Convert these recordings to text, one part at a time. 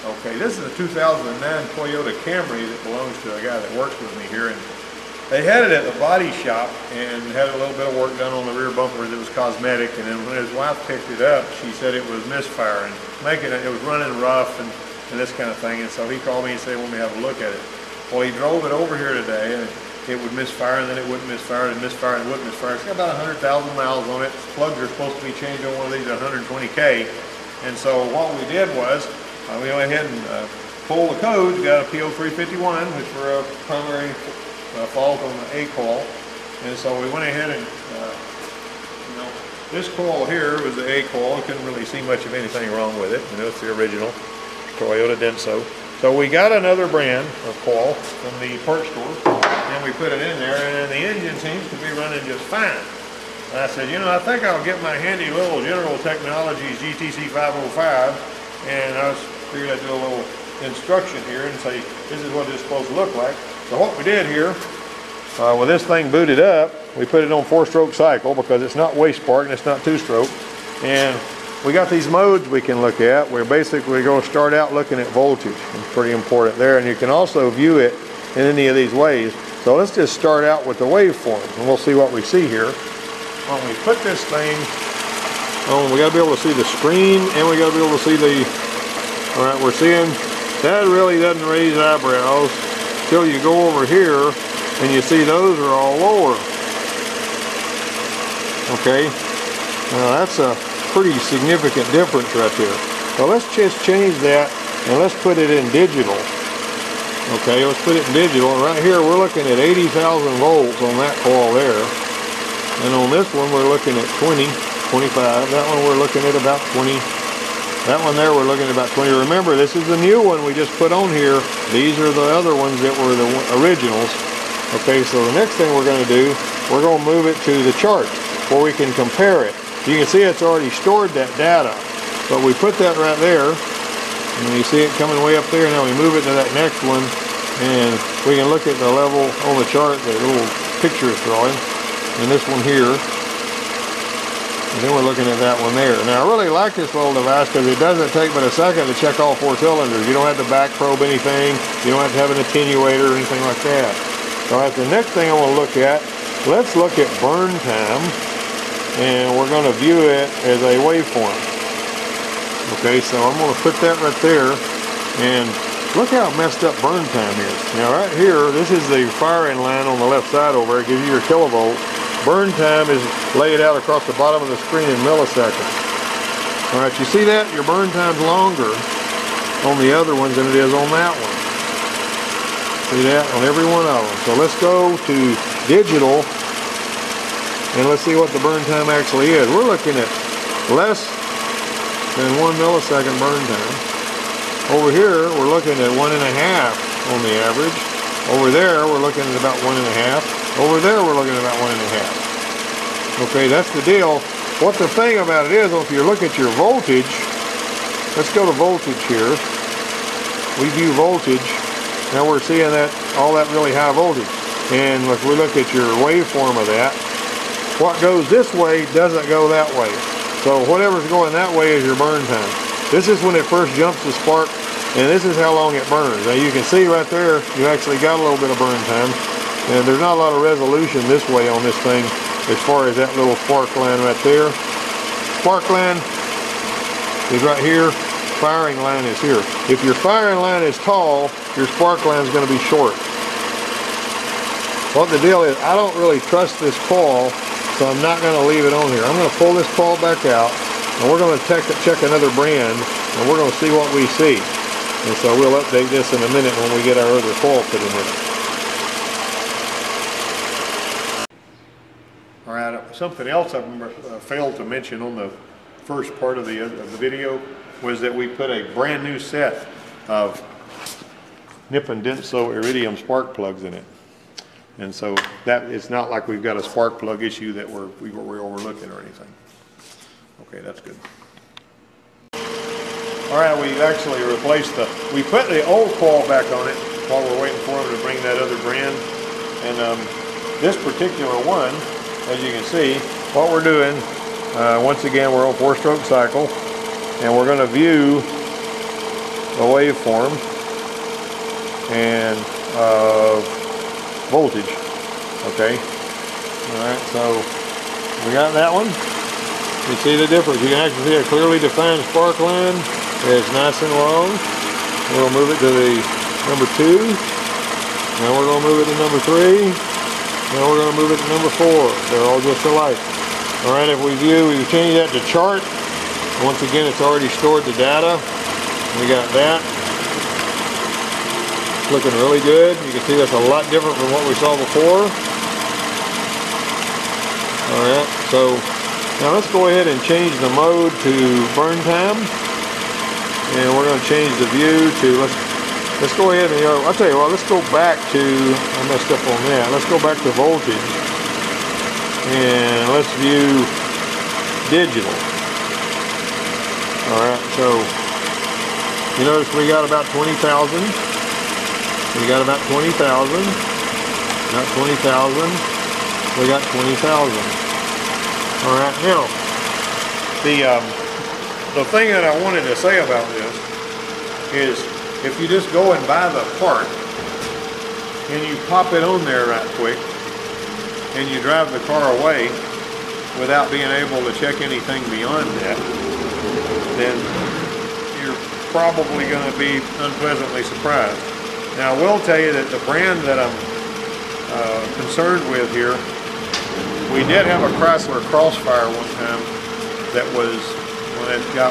Okay, this is a 2009 Toyota Camry that belongs to a guy that works with me here, and they had it at the body shop and had a little bit of work done on the rear bumper that was cosmetic, and then when his wife picked it up, she said it was misfiring, it was running rough and this kind of thing, and so he called me and said, let me have a look at it. Well, he drove it over here today, and it would misfire, and then it wouldn't misfire, and misfire, and it wouldn't misfire. It's got about 100,000 miles on it. Plugs are supposed to be changed on one of these at 120K, and so what we did was, we went ahead and pulled the codes, got a PO351, which were a primary fault on the A coil, and so we went ahead and, this coil here was the A coil. You couldn't really see much of anything wrong with it. It's the original Toyota Denso. So we got another brand of coil from the parts store, and we put it in there, and the engine seems to be running just fine. And I said, I think I'll get my handy little General Technologies GTC 505, and I figured I'd do a little instruction here and say, this is what it's supposed to look like. So what we did here, with this thing booted up, we put it on 4-stroke cycle because it's not waste spark and it's not 2-stroke. And we got these modes we can look at. We're basically going to start out looking at voltage. It's pretty important there, and you can also view it in any of these ways. So let's just start out with the waveform, and we'll see what we see here. When we put this thing on, we got to be able to see the screen, and we got to be able to see the, all right, we're seeing, that really doesn't raise eyebrows until you go over here, and you see those are all lower. Okay, now that's a pretty significant difference right there. So let's just change that, and let's put it in digital. Okay, let's put it in digital, and right here we're looking at 80,000 volts on that coil there. And on this one we're looking at 20, 25. That one we're looking at about 20. That one there we're looking at about 20. Remember, this is the new one we just put on here. These are the other ones that were the originals. Okay, so the next thing we're going to do, we're going to move it to the chart where we can compare it. You can see it's already stored that data. But we put that right there, and you see it coming way up there. Now we move it to that next one, and we can look at the level on the chart, the little picture it's drawing, and this one here. And then we're looking at that one there. Now I really like this little device because it doesn't take but a second to check all 4 cylinders. You don't have to back probe anything. You don't have to have an attenuator or anything like that. All right, the next thing I want to look at, let's look at burn time, and we're going to view it as a waveform. Okay, so I'm going to put that right there, and look how messed up burn time is. Now right here, this is the firing line on the left side over. It gives you your kilovolts. Burn time is laid out across the bottom of the screen in milliseconds. All right, you see that? Your burn time's longer on the other ones than it is on that one. See that? On every one of them. So let's go to digital, and let's see what the burn time actually is. We're looking at less than 1 millisecond burn time. Over here, we're looking at 1.5 on the average. Over there, we're looking at about 1.5. Over there, we're looking at about 1.5. Okay, that's the deal. What the thing about it is, if you look at your voltage, let's go to voltage here. We view voltage. Now we're seeing that all that really high voltage. And if we look at your waveform of that, what goes this way doesn't go that way. So whatever's going that way is your burn time. This is when it first jumps the spark, and this is how long it burns. Now you can see right there, you actually got a little bit of burn time. And there's not a lot of resolution this way on this thing as far as that little spark line right there. Spark line is right here. Firing line is here. If your firing line is tall, your spark line is going to be short. What the deal is, I don't really trust this coil, so I'm not going to leave it on here. I'm going to pull this coil back out, and we're going to check another brand, and we're going to see what we see. And so we'll update this in a minute when we get our other coil put in there. All right, something else I failed to mention on the first part of the video was that we put a brand new set of Nippon Denso Iridium spark plugs in it. And so that it's not like we've got a spark plug issue that we're overlooking or anything. Okay, that's good. All right, we've actually replaced we put the old coil back on it while we're waiting for them to bring that other brand. And this particular one, as you can see, what we're doing, once again, we're on 4-stroke cycle, and we're going to view the waveform and voltage. Okay. Alright, so we got that one. You see the difference. You can actually see a clearly defined spark line. It's nice and long. We'll move it to the number 2. Now we're going to move it to number 3. Now we're going to move it to number 4. They're all just alike. Alright, if we change that to chart. Once again, it's already stored the data. We got that. It's looking really good. You can see that's a lot different from what we saw before. Alright, so now let's go ahead and change the mode to burn time. And we're going to change the view to, let's go ahead and, I'll tell you what, let's go back to, I messed up on that. Let's go back to voltage. And let's view digital. Alright, so you notice we got about 20,000. We got about 20,000. Not 20,000. We got 20,000. Alright, now, the thing that I wanted to say about this is if you just go and buy the part and you pop it on there right quick and you drive the car away without being able to check anything beyond that, then you're probably going to be unpleasantly surprised. Now, I will tell you that the brand that I'm concerned with here, we did have a Chrysler Crossfire one time that was, when it got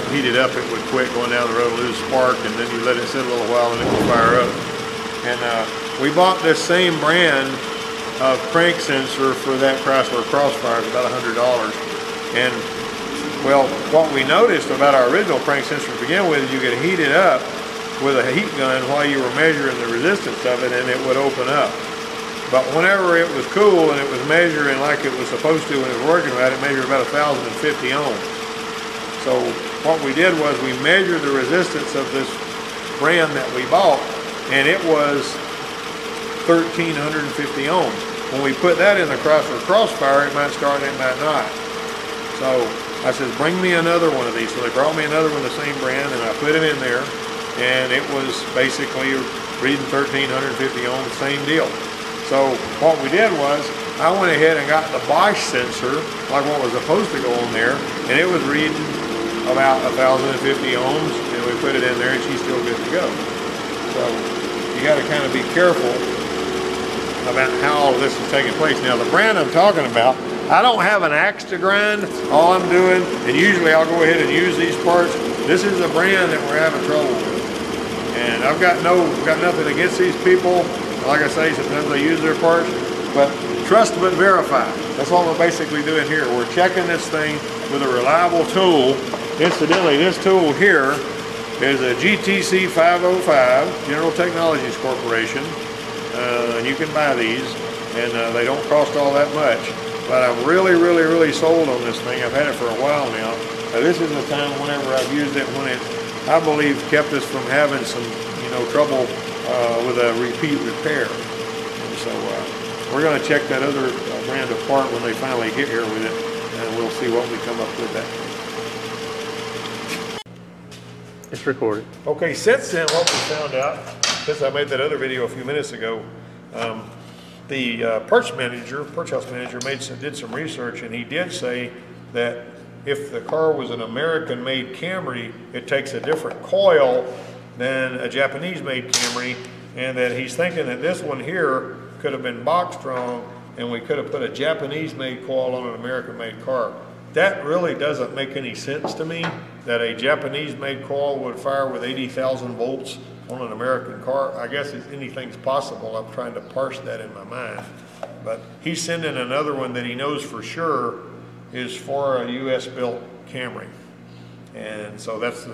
heated up, it would quit going down the road, lose spark, and then you let it sit a little while and it would fire up. And we bought this same brand of crank sensor for that Chrysler Crossfire. It's about $100. And well, what we noticed about our original crank sensor to begin with is you could heat it up with a heat gun while you were measuring the resistance of it, and it would open up. But whenever it was cool and it was measuring like it was supposed to when it was working right, it measured about 1,050 ohms. So what we did was we measured the resistance of this brand that we bought, and it was 1,350 ohms. When we put that in the Chrysler Crossfire, it might start and it might not. So I said, bring me another one of these. So they brought me another one, the same brand, and I put it in there, and it was basically reading 1,350 ohms, same deal. So what we did was, I went ahead and got the Bosch sensor, like what was supposed to go on there, and it was reading about 1,050 ohms, and we put it in there, and she's still good to go. So you got to kind of be careful about how all this is taking place. Now, the brand I'm talking about, I don't have an axe to grind. All I'm doing, and usually I'll go ahead and use these parts. This is a brand that we're having trouble with, and I've got nothing against these people. Like I say, sometimes they use their parts, but trust but verify. That's what we're basically doing here. We're checking this thing with a reliable tool. Incidentally, this tool here is a GTC 505, General Technologies Corporation, and you can buy these, and they don't cost all that much. But I'm really sold on this thing. I've had it for a while now. This is the time whenever I've used it when it, I believe, kept us from having some, trouble with a repeat repair. And so we're going to check that other brand of part when they finally get here with it, and we'll see what we come up with that. It's recorded. Okay, since then, what we found out, since I made that other video a few minutes ago, the purchase house manager did some research, and he did say that if the car was an American-made Camry, it takes a different coil than a Japanese-made Camry, and that he's thinking that this one here could have been box strong, and we could have put a Japanese-made coil on an American-made car. That really doesn't make any sense to me, that a Japanese-made coil would fire with 80,000 volts on an American car. I guess anything's possible. I'm trying to parse that in my mind. But he's sending another one that he knows for sure is for a US built Camry. And so that's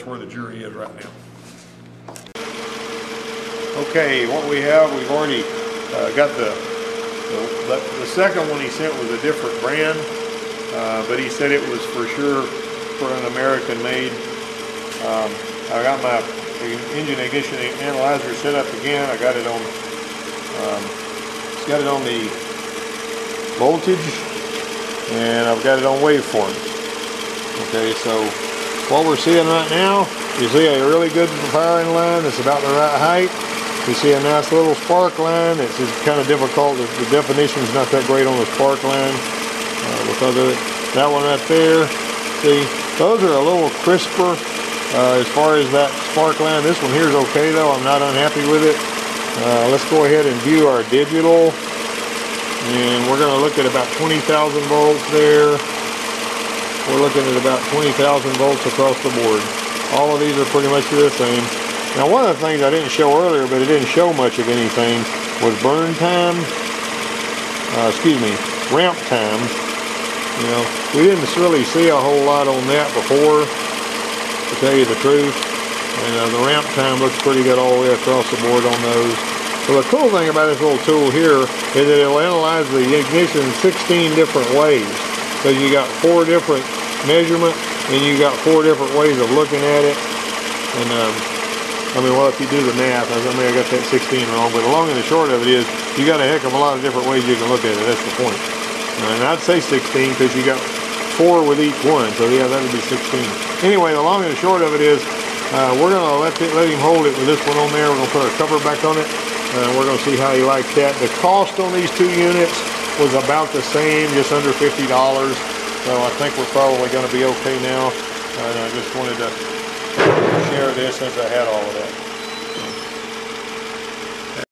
where the jury is right now. Okay, what we have, we've already got the second one he sent was a different brand, but he said it was for sure for an American made. I got my engine ignition analyzer set up again. I got it on the voltage, and I've got it on waveform. Okay, so what we're seeing right now You see a really good firing line that's about the right height. You see a nice little spark line. It's kind of difficult. The definition is not that great on the spark line because of it. That one right there, see, those are a little crisper as far as that spark line. This one here is okay though. I'm not unhappy with it. Let's go ahead and view our digital. And we're going to look at about 20,000 volts there. We're looking at about 20,000 volts across the board. All of these are pretty much the same. Now, one of the things I didn't show earlier, but it didn't show much of anything, was burn time. Ramp time. You know, we didn't really see a whole lot on that before, to tell you the truth. And the ramp time looks pretty good all the way across the board on those. So the cool thing about this little tool here is that it'll analyze the ignition in 16 different ways. So you got 4 different measurements, and you got 4 different ways of looking at it. And I mean, well, if you do the math, I mean, I got that 16 wrong, but the long and the short of it is, you got a heck of a lot of different ways you can look at it. That's the point. And I'd say 16 because you got 4 with each one, so yeah, that would be 16. Anyway, the long and the short of it is, we're gonna let him hold it with this one on there. We're gonna put a cover back on it. We're gonna see how he likes that. The cost on these 2 units was about the same, just under $50. So I think we're probably going to be okay now. And I just wanted to share this since I had all of that.